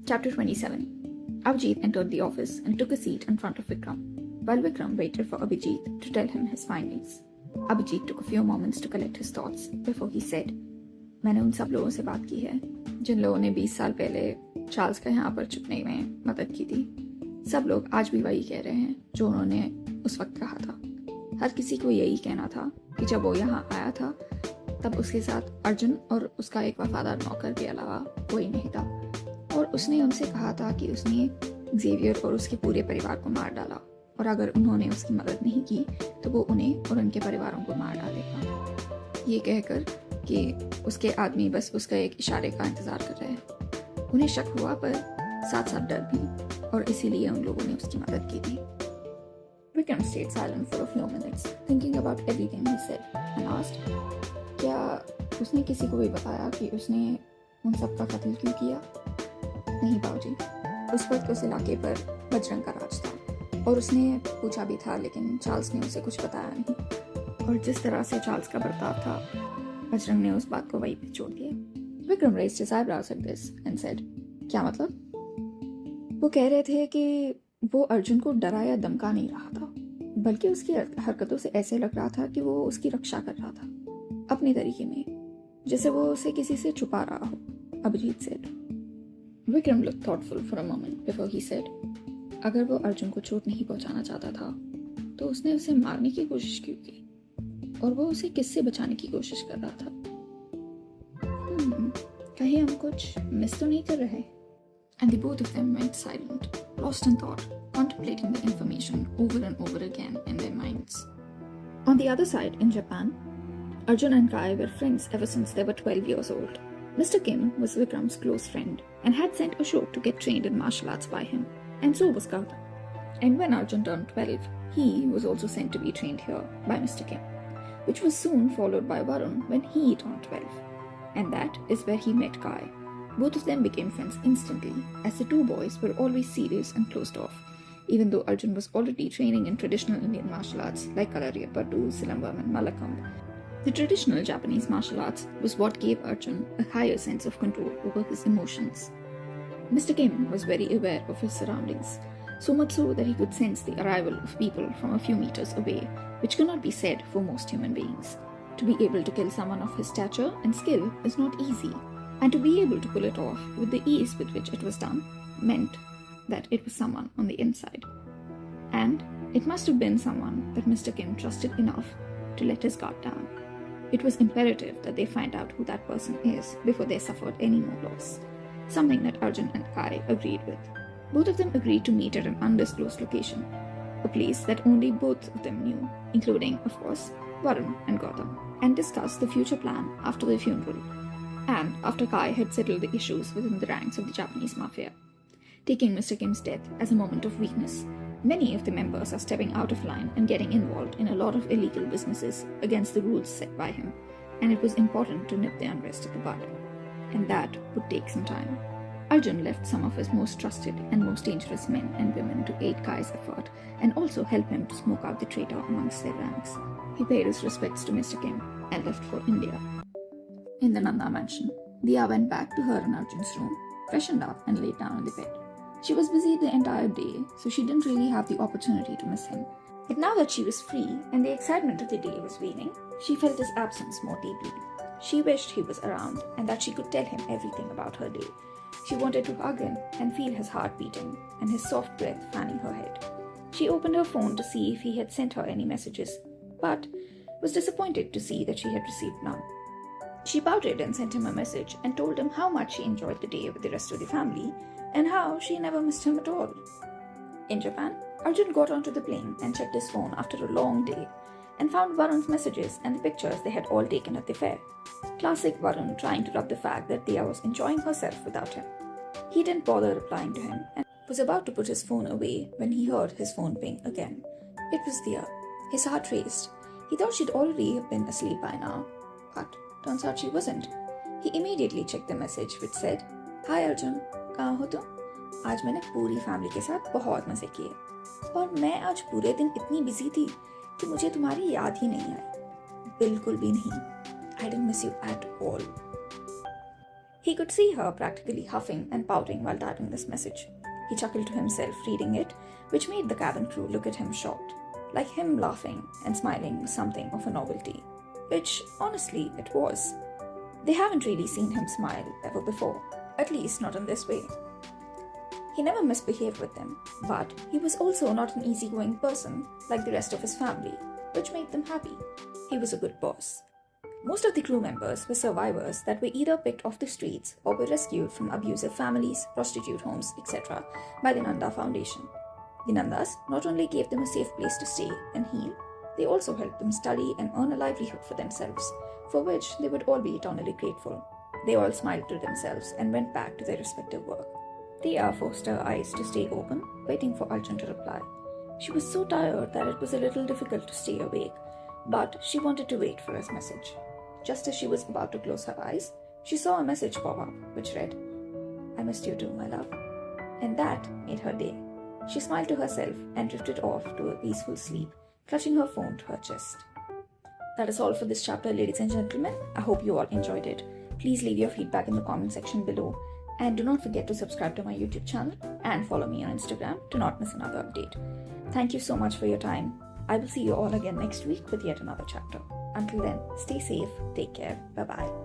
Chapter 27. Abhijit entered the office and took a seat in front of Vikram, while Vikram waited for Abhijit to tell him his findings. Abhijit took a few moments to collect his thoughts before he said, मैंने उन सब लोगों से बात की है जिन लोगों ने 20 साल पहले चार्ल्स का यहाँ पर छुपने में मदद की थी। सब लोग आज भी वही कह रहे हैं जो उन्होंने उस वक्त कहा था। हर किसी को यही कहना था कि जब वो यहाँ आया था तब उसके साथ अर्जुन और उसका एक वफादार नौकर के अलावा कोई नहीं था, और उसने उनसे कहा था कि उसने जेवियर और उसके पूरे परिवार को मार डाला, और अगर उन्होंने उसकी मदद नहीं की तो वो उन्हें और उनके परिवारों को मार डालेगा। ये कहकर कि उसके आदमी बस उसका एक इशारे का इंतजार कर रहे हैं। उन्हें शक हुआ पर साथ साथ डर भी, और इसीलिए उन लोगों ने उसकी मदद की थी। Vikram stayed silent for a few minutes, thinking about everything he said, and asked, क्या उसने किसी को भी बताया कि उसने उन सब का कत्ल क्यों किया? नहीं बाबूजी, उस वक्त उस इलाके पर बजरंग का राज था, और उसने पूछा भी था, लेकिन चार्ल्स ने उसे कुछ बताया नहीं, और जिस तरह से चार्ल्स का बर्ताव था बजरंग ने उस बात को वहीं पे छोड़ दिया। Vikram raised his eyebrows at this and said, क्या मतलब? वो कह रहे थे कि वो अर्जुन को डरा या धमका नहीं रहा था, बल्कि उसकी हरकतों से ऐसे लग रहा था कि वो उसकी रक्षा कर रहा था अपने तरीके में, जैसे वो उसे किसी से छुपा रहा हो, Abhijit said. Vikram looked thoughtful for a moment before he said, अगर वो अर्जुन को चोट नहीं पहुंचाना चाहता था तो उसने उसे मारने की कोशिश क्यों की, और वो उसे किससे बचाने की कोशिश कर रहा था? कहीं हम कुछ मिस तो नहीं कर रहे? And the both of them went silent, lost in thought, contemplating the information over and over again in their minds. On the other side, in Japan, Arjun and Kai were friends ever since they were 12 years old. Mr. Kim was Vikram's close friend and had sent Ashok to get trained in martial arts by him, and so was Gautam. And when Arjun turned 12, he was also sent to be trained here by Mr. Kim, which was soon followed by Varun when he turned 12. And that is where he met Kai. Both of them became friends instantly, as the two boys were always serious and closed off, even though Arjun was already training in traditional Indian martial arts like Kalariyapattu, Silambam and Malakam. The traditional Japanese martial arts was what gave Arjun a higher sense of control over his emotions. Mr. Kim was very aware of his surroundings, so much so that he could sense the arrival of people from a few meters away, which cannot be said for most human beings. To be able to kill someone of his stature and skill is not easy, and to be able to pull it off with the ease with which it was done meant that it was someone on the inside. And it must have been someone that Mr. Kim trusted enough to let his guard down. It was imperative that they find out who that person is before they suffered any more loss, something that Arjun and Kai agreed with. Both of them agreed to meet at an undisclosed location, a place that only both of them knew, including, of course, Varun and Gautam, and discuss the future plan after the funeral, and after Kai had settled the issues within the ranks of the Japanese mafia. Taking Mr. Kim's death as a moment of weakness, many of the members are stepping out of line and getting involved in a lot of illegal businesses against the rules set by him, and it was important to nip the unrest at the bud. And that would take some time. Arjun left some of his most trusted and most dangerous men and women to aid Kai's effort and also help him to smoke out the traitor amongst their ranks. He paid his respects to Mr. Kim and left for India. In the Nanda mansion, Diya went back to her and Arjun's room, freshened up and laid down on the bed. She was busy the entire day, so she didn't really have the opportunity to miss him. But now that she was free and the excitement of the day was waning, she felt his absence more deeply. She wished he was around and that she could tell him everything about her day. She wanted to hug him and feel his heart beating and his soft breath fanning her head. She opened her phone to see if he had sent her any messages, but was disappointed to see that she had received none. She pouted and sent him a message and told him how much she enjoyed the day with the rest of the family and how she never missed him at all. In Japan, Arjun got onto the plane and checked his phone after a long day and found Varun's messages and the pictures they had all taken at the fair. Classic Varun trying to rub the fact that Diya was enjoying herself without him. He didn't bother replying to him and was about to put his phone away when he heard his phone ping again. It was Diya. His heart raced. He thought she'd already been asleep by now, but turns out she wasn't. He immediately checked the message which said, Hi Arjun, कहाँ हो तुम? आज मैंने पूरी family के साथ बहुत मजे किए, और मैं आज पूरे दिन इतनी बिजी थी कि मुझे तुम्हारी याद ही नहीं आई. बिल्कुल भी नहीं. I didn't miss you at all. He could see her practically huffing and pouting while typing this message. He chuckled to himself reading it, which made the cabin crew look at him shocked. Like him laughing and smiling was something of a novelty, which, honestly, it was. They haven't really seen him smile ever before, at least not in this way. He never misbehaved with them, but he was also not an easygoing person like the rest of his family, which made them happy. He was a good boss. Most of the crew members were survivors that were either picked off the streets or were rescued from abusive families, prostitute homes, etc. by the Nanda Foundation. The Nandas not only gave them a safe place to stay and heal, they also helped them study and earn a livelihood for themselves, for which they would all be eternally grateful. They all smiled to themselves and went back to their respective work. Diya forced her eyes to stay open, waiting for Arjun to reply. She was so tired that it was a little difficult to stay awake, but she wanted to wait for his message. Just as she was about to close her eyes, she saw a message pop up, which read, "I missed you too, my love." And that made her day. She smiled to herself and drifted off to a peaceful sleep, clutching her phone to her chest. That is all for this chapter, ladies and gentlemen. I hope you all enjoyed it. Please leave your feedback in the comment section below. And do not forget to subscribe to my YouTube channel and follow me on Instagram to not miss another update. Thank you so much for your time. I will see you all again next week with yet another chapter. Until then, stay safe, take care, bye-bye.